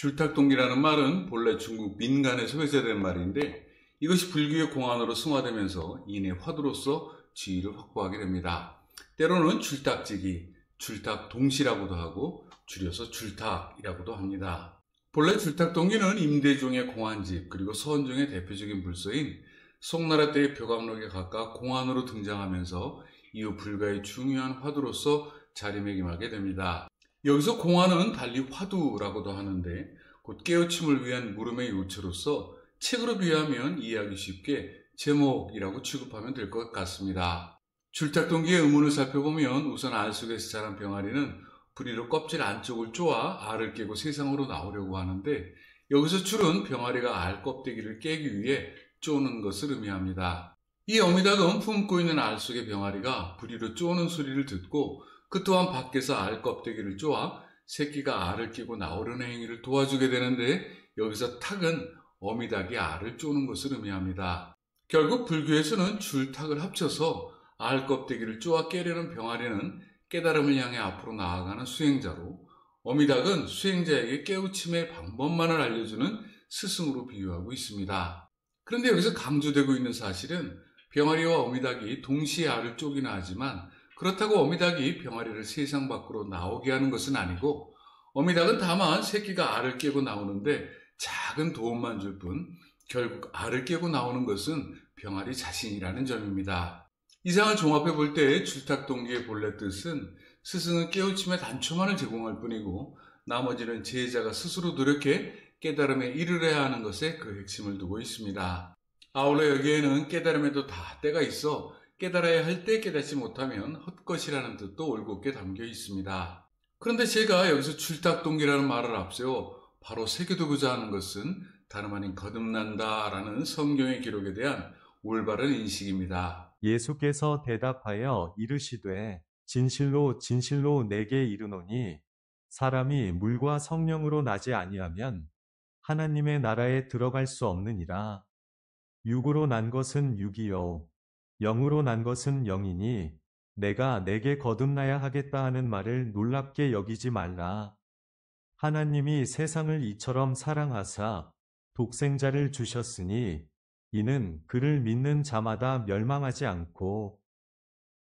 줄탁동기라는 말은 본래 중국 민간에서 회자된 말인데 이것이 불교의 공안으로 승화되면서 이내 화두로서 지위를 확보하게 됩니다. 때로는 줄탁지기, 줄탁동시라고도 하고 줄여서 줄탁이라고도 합니다. 본래 줄탁동기는 임대종의 공안집 그리고 서원종의 대표적인 불서인 송나라 때의 표감록에 각각 공안으로 등장하면서 이후 불가의 중요한 화두로서 자리매김하게 됩니다. 여기서 공안은 달리 화두라고도 하는데 곧 깨우침을 위한 물음의 요체로서 책으로 비유하면 이해하기 쉽게 제목이라고 취급하면 될 것 같습니다. 줄탁동기의 의문을 살펴보면 우선 알 속에서 자란 병아리는 부리로 껍질 안쪽을 쪼아 알을 깨고 세상으로 나오려고 하는데 여기서 줄은 병아리가 알 껍데기를 깨기 위해 쪼는 것을 의미합니다. 이 어미닭은 품고 있는 알 속의 병아리가 부리로 쪼는 소리를 듣고 그 또한 밖에서 알 껍데기를 쪼아 새끼가 알을 끼고 나오려는 행위를 도와주게 되는데 여기서 탁은 어미닭이 알을 쪼는 것을 의미합니다. 결국 불교에서는 줄탁을 합쳐서 알 껍데기를 쪼아 깨려는 병아리는 깨달음을 향해 앞으로 나아가는 수행자로 어미닭은 수행자에게 깨우침의 방법만을 알려주는 스승으로 비유하고 있습니다. 그런데 여기서 강조되고 있는 사실은 병아리와 어미닭이 동시에 알을 쪼기나 하지만 그렇다고 어미닭이 병아리를 세상 밖으로 나오게 하는 것은 아니고 어미닭은 다만 새끼가 알을 깨고 나오는데 작은 도움만 줄 뿐 결국 알을 깨고 나오는 것은 병아리 자신이라는 점입니다. 이상을 종합해 볼 때 줄탁동기의 본래 뜻은 스승은 깨우침의 단초만을 제공할 뿐이고 나머지는 제자가 스스로 노력해 깨달음에 이르러야 하는 것에 그 핵심을 두고 있습니다. 아울러 여기에는 깨달음에도 다 때가 있어 깨달아야 할 때 깨닫지 못하면 헛것이라는 뜻도 올곧게 담겨 있습니다. 그런데 제가 여기서 줄탁동기라는 말을 앞세워 바로 새겨두고자 하는 것은 다름 아닌 거듭난다라는 성경의 기록에 대한 올바른 인식입니다. 예수께서 대답하여 이르시되 진실로 진실로 내게 이르노니 사람이 물과 성령으로 나지 아니하면 하나님의 나라에 들어갈 수 없느니라. 육으로 난 것은 육이요 영으로 난 것은 영이니 내가 내게 거듭나야 하겠다 하는 말을 놀랍게 여기지 말라. 하나님이 세상을 이처럼 사랑하사 독생자를 주셨으니 이는 그를 믿는 자마다 멸망하지 않고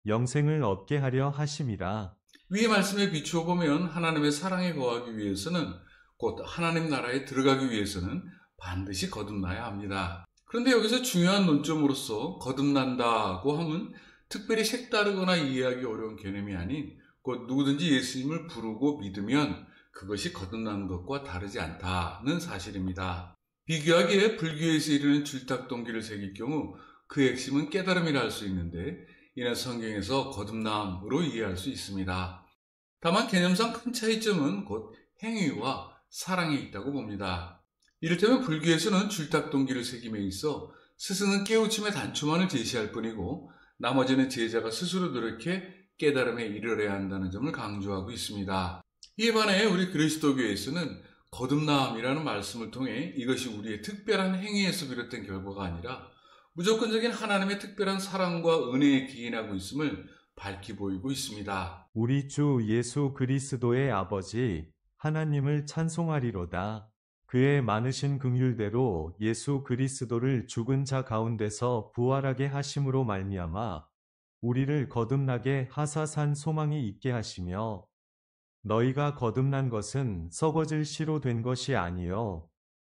영생을 얻게 하려 하심이라. 위의 말씀에 비추어 보면 하나님의 사랑에 거하기 위해서는 곧 하나님 나라에 들어가기 위해서는 반드시 거듭나야 합니다. 그런데 여기서 중요한 논점으로서 거듭난다고 하면 특별히 색다르거나 이해하기 어려운 개념이 아닌 곧 누구든지 예수님을 부르고 믿으면 그것이 거듭나는 것과 다르지 않다는 사실입니다. 비교하기에 불교에서 이르는 줄탁동기를 새길 경우 그 핵심은 깨달음이라 할 수 있는데 이는 성경에서 거듭남으로 이해할 수 있습니다. 다만 개념상 큰 차이점은 곧 행위와 사랑에 있다고 봅니다. 이를테면 불교에서는 줄탁동기를 새김에 있어 스승은 깨우침의 단초만을 제시할 뿐이고 나머지는 제자가 스스로 노력해 깨달음에 이르러야 한다는 점을 강조하고 있습니다. 이에 반해 우리 그리스도교에서는 거듭남이라는 말씀을 통해 이것이 우리의 특별한 행위에서 비롯된 결과가 아니라 무조건적인 하나님의 특별한 사랑과 은혜에 기인하고 있음을 밝히 보이고 있습니다. 우리 주 예수 그리스도의 아버지 하나님을 찬송하리로다. 그의 많으신 긍휼대로 예수 그리스도를 죽은 자 가운데서 부활하게 하심으로 말미암아 우리를 거듭나게 하사 산 소망이 있게 하시며 너희가 거듭난 것은 썩어질 씨로 된 것이 아니요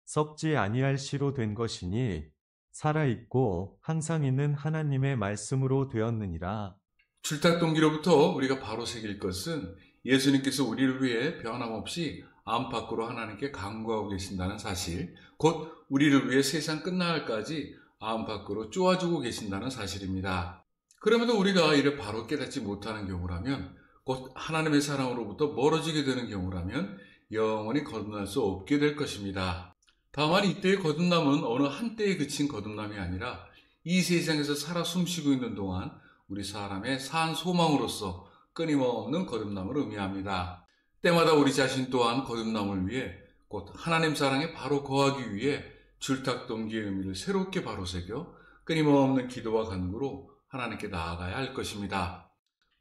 썩지 아니할 씨로 된 것이니 살아있고 항상 있는 하나님의 말씀으로 되었느니라. 줄탁동기로부터 우리가 바로 새길 것은 예수님께서 우리를 위해 변함없이 안팎으로 하나님께 간구하고 계신다는 사실, 곧 우리를 위해 세상 끝날까지 안팎으로 쪼아주고 계신다는 사실입니다. 그럼에도 우리가 이를 바로 깨닫지 못하는 경우라면, 곧 하나님의 사랑으로부터 멀어지게 되는 경우라면 영원히 거듭날 수 없게 될 것입니다. 다만 이때의 거듭남은 어느 한때에 그친 거듭남이 아니라 이 세상에서 살아 숨쉬고 있는 동안 우리 사람의 산 소망으로서 끊임없는 거듭남을 의미합니다. 때마다 우리 자신 또한 거듭남을 위해 곧 하나님 사랑에 바로 거하기 위해 줄탁동기의 의미를 새롭게 바로 새겨 끊임없는 기도와 간구로 하나님께 나아가야 할 것입니다.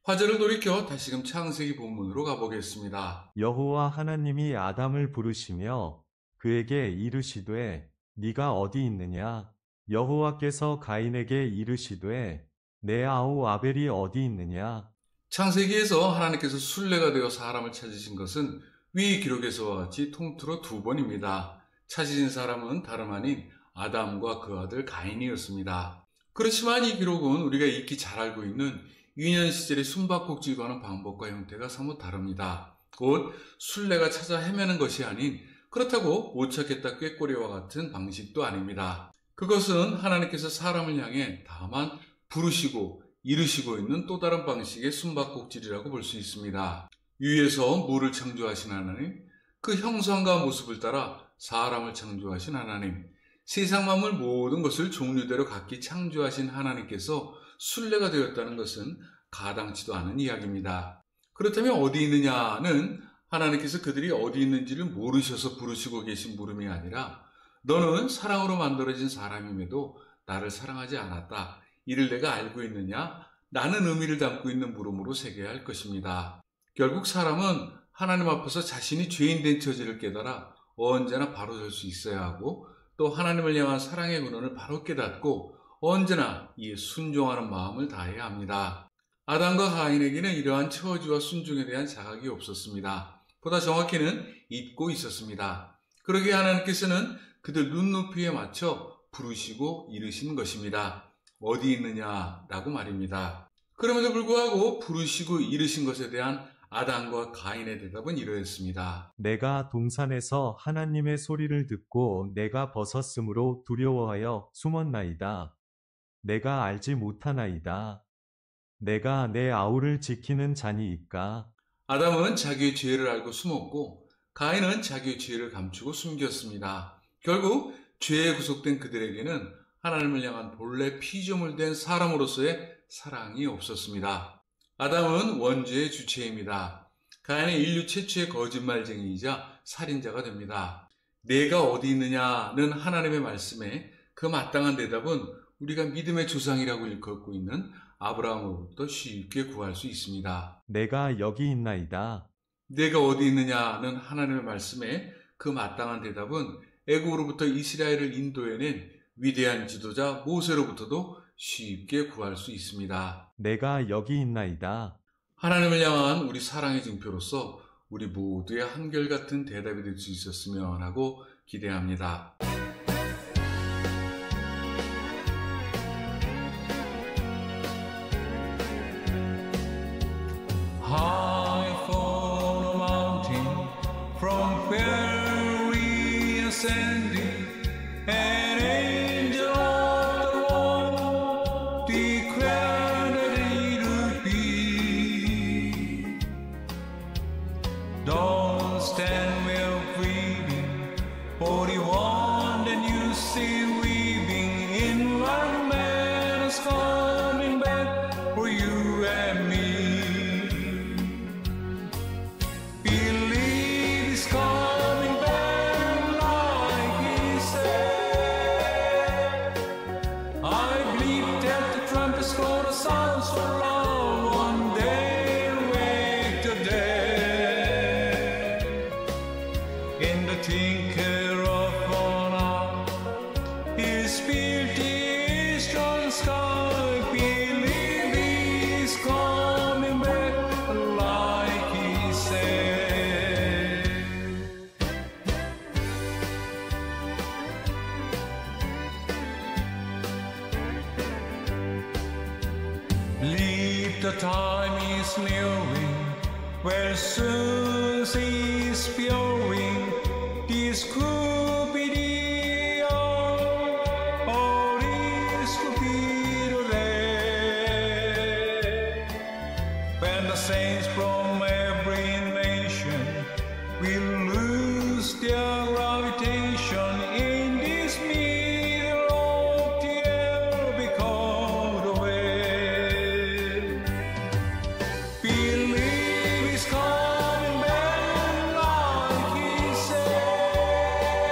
화제를 돌이켜 다시금 창세기 본문으로 가보겠습니다. 여호와 하나님이 아담을 부르시며 그에게 이르시되 네가 어디 있느냐? 여호와께서 가인에게 이르시되 내 아우 아벨이 어디 있느냐? 창세기에서 하나님께서 순례가 되어 사람을 찾으신 것은 위 기록에서와 같이 통틀어 2번입니다. 찾으신 사람은 다름 아닌 아담과 그 아들 가인이었습니다. 그렇지만 이 기록은 우리가 익히 잘 알고 있는 유년 시절의 숨바꼭질과는 방법과 형태가 사뭇 다릅니다. 곧 순례가 찾아 헤매는 것이 아닌 그렇다고 못 찾겠다 꾀꼬리와 같은 방식도 아닙니다. 그것은 하나님께서 사람을 향해 다만 부르시고 이르시고 있는 또 다른 방식의 숨바꼭질이라고 볼 수 있습니다. 위에서 물을 창조하신 하나님, 그 형상과 모습을 따라 사람을 창조하신 하나님, 세상 만물 모든 것을 종류대로 각기 창조하신 하나님께서 순례가 되었다는 것은 가당치도 않은 이야기입니다. 그렇다면 어디 있느냐는 하나님께서 그들이 어디 있는지를 모르셔서 부르시고 계신 물음이 아니라 너는 사랑으로 만들어진 사람임에도 나를 사랑하지 않았다. 이를 내가 알고 있느냐? 라는 의미를 담고 있는 물음으로 새겨야 할 것입니다. 결국 사람은 하나님 앞에서 자신이 죄인 된 처지를 깨달아 언제나 바로 설 수 있어야 하고 또 하나님을 향한 사랑의 근원을 바로 깨닫고 언제나 이에 순종하는 마음을 다해야 합니다. 아담과 가인에게는 이러한 처지와 순종에 대한 자각이 없었습니다. 보다 정확히는 잊고 있었습니다. 그러기에 하나님께서는 그들 눈높이에 맞춰 부르시고 이르시는 것입니다. 어디 있느냐라고 말입니다. 그럼에도 불구하고 부르시고 이르신 것에 대한 아담과 가인의 대답은 이러했습니다. 내가 동산에서 하나님의 소리를 듣고 내가 벗었으므로 두려워하여 숨었나이다. 내가 알지 못하나이다. 내가 내 아우를 지키는 자니이까. 아담은 자기의 죄를 알고 숨었고 가인은 자기의 죄를 감추고 숨겼습니다. 결국 죄에 구속된 그들에게는 하나님을 향한 본래 피조물 된 사람으로서의 사랑이 없었습니다. 아담은 원죄의 주체입니다. 가인은 인류 최초의 거짓말쟁이이자 살인자가 됩니다. 내가 어디 있느냐는 하나님의 말씀에 그 마땅한 대답은 우리가 믿음의 조상이라고 일컫고 있는 아브라함으로부터 쉽게 구할 수 있습니다. 내가 여기 있나이다. 내가 어디 있느냐는 하나님의 말씀에 그 마땅한 대답은 애국으로부터 이스라엘을 인도해낸 위대한 지도자 모세로부터도 쉽게 구할 수 있습니다. 내가 여기 있나이다. 하나님을 향한 우리 사랑의 증표로서 우리 모두의 한결같은 대답이 될 수 있었으면 하고 기대합니다. High from a mountain, from where we ascended, an angel of the Lord declared that it would be. Don't stand where weeping, for the one that you see weeping in like man is coming back for you and me. Believe he's coming back like he said. I believe that the trumpet's gonna sound so loud one day and wake the dead. In the twinkle of an eye, his spirit is strong sky. Believe he's coming back like he said. Believe the time is nearing, where soon he's spewing this could be the hour, or this could be the day, when the saints from every nation will lose their gravitation in this middle of the air because of it. Believe he's coming back like he said.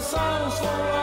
songs for